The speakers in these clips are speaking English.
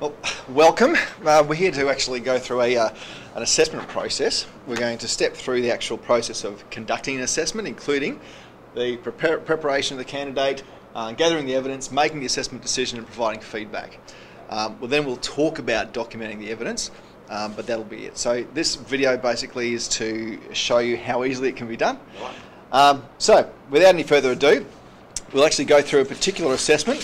Well, welcome. We're here to actually go through an assessment process. We're going to step through the actual process of conducting an assessment, including the preparation of the candidate, gathering the evidence, making the assessment decision and providing feedback. We'll talk about documenting the evidence, but that'll be it. So this video basically is to show you how easily it can be done. So without any further ado, we'll actually go through a particular assessment.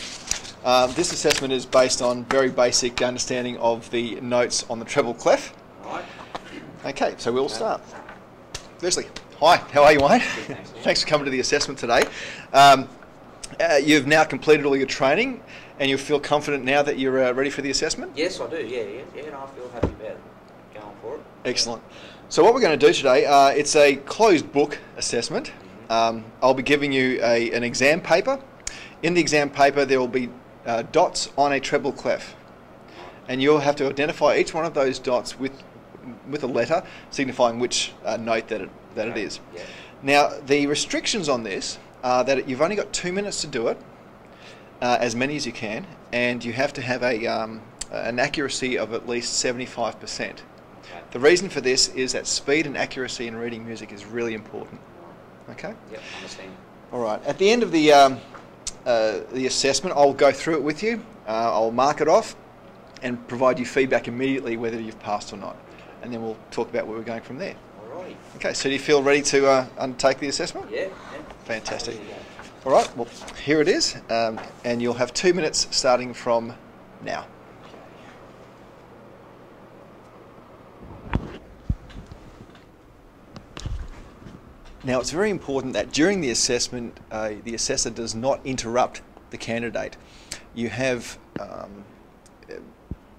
This assessment is based on very basic understanding of the notes on the treble clef. Right. Okay, so we'll start. Firstly, hi, how are you, Wayne? Thanks for coming to the assessment today. You've now completed all your training and you feel confident now that you're ready for the assessment? Yes, I do, yeah, and I feel happy about going for it. Excellent. So what we're going to do today, it's a closed book assessment. I'll be giving you an exam paper. In the exam paper there will be dots on a treble clef, and you'll have to identify each one of those dots with a letter signifying which note that it is. Yeah. Now the restrictions on this are that you've only got 2 minutes to do it, as many as you can, and you have to have an accuracy of at least 75%. Okay. The reason for this is that speed and accuracy in reading music is really important. Okay? Yep, understand. All right. At the end of the assessment, I'll go through it with you. I'll mark it off and provide you feedback immediately whether you've passed or not. And then we'll talk about where we're going from there. Alrighty. Okay, so do you feel ready to undertake the assessment? Yeah. Fantastic. All right, well, here it is. And you'll have 2 minutes starting from now. Now, it's very important that during the assessment, the assessor does not interrupt the candidate. You have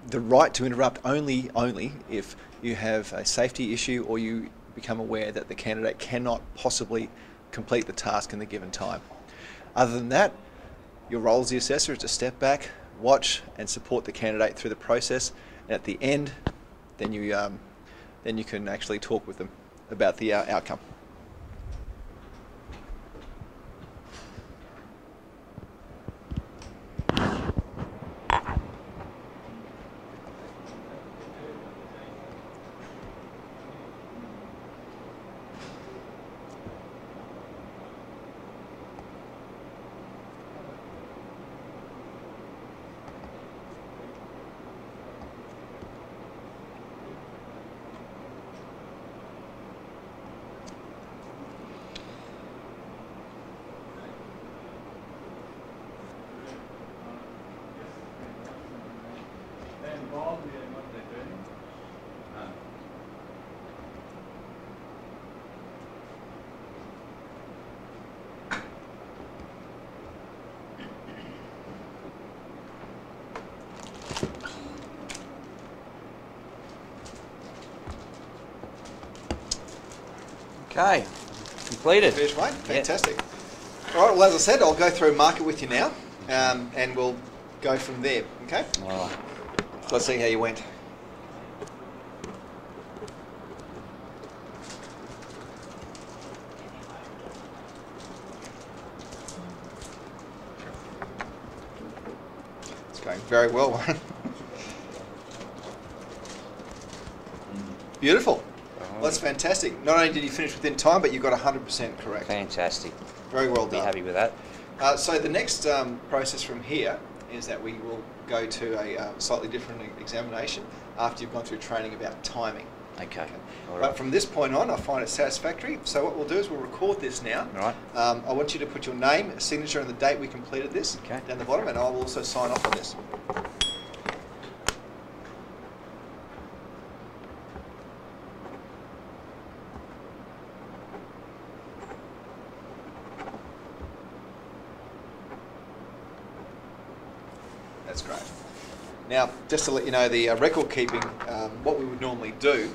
the right to interrupt only if you have a safety issue or you become aware that the candidate cannot possibly complete the task in the given time. Other than that, your role as the assessor is to step back, watch and support the candidate through the process, and at the end, then you can actually talk with them about the outcome. Okay, completed. Finished, mate? Fantastic. All right, well, as I said, I'll go through and mark it with you now, and we'll go from there, okay? All right. Let's see how you went. It's going very well. Beautiful. Well, that's fantastic. Not only did you finish within time, but you got 100% correct. Fantastic. Very well Be done. happy with that. So the next process from here is that we will go to a slightly different examination after you've gone through training about timing. Okay. All But right. from this point on, I find it satisfactory. So what we'll do is we'll record this now. All right. I want you to put your name, signature, and the date we completed this Okay. down the bottom, and I will also sign off on this. That's great. Now, just to let you know, the record keeping, what we would normally do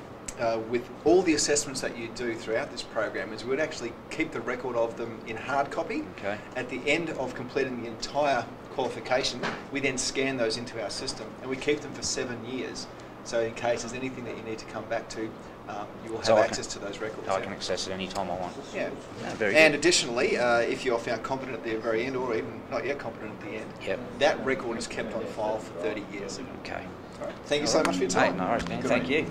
with all the assessments that you do throughout this program is we would actually keep the record of them in hard copy. Okay. At the end of completing the entire qualification, we then scan those into our system and we keep them for 7 years. So in case there's anything that you need to come back to, you will have So I access to those records. I can access it any time I want. Yeah. Very And good. additionally, if you're found competent at the very end, or even not yet competent at the end, Yep. that record is kept on file for 30 years. Okay. All right. Thank you so much for your Hey, time. no worries, Dan. Good Thank on you. you.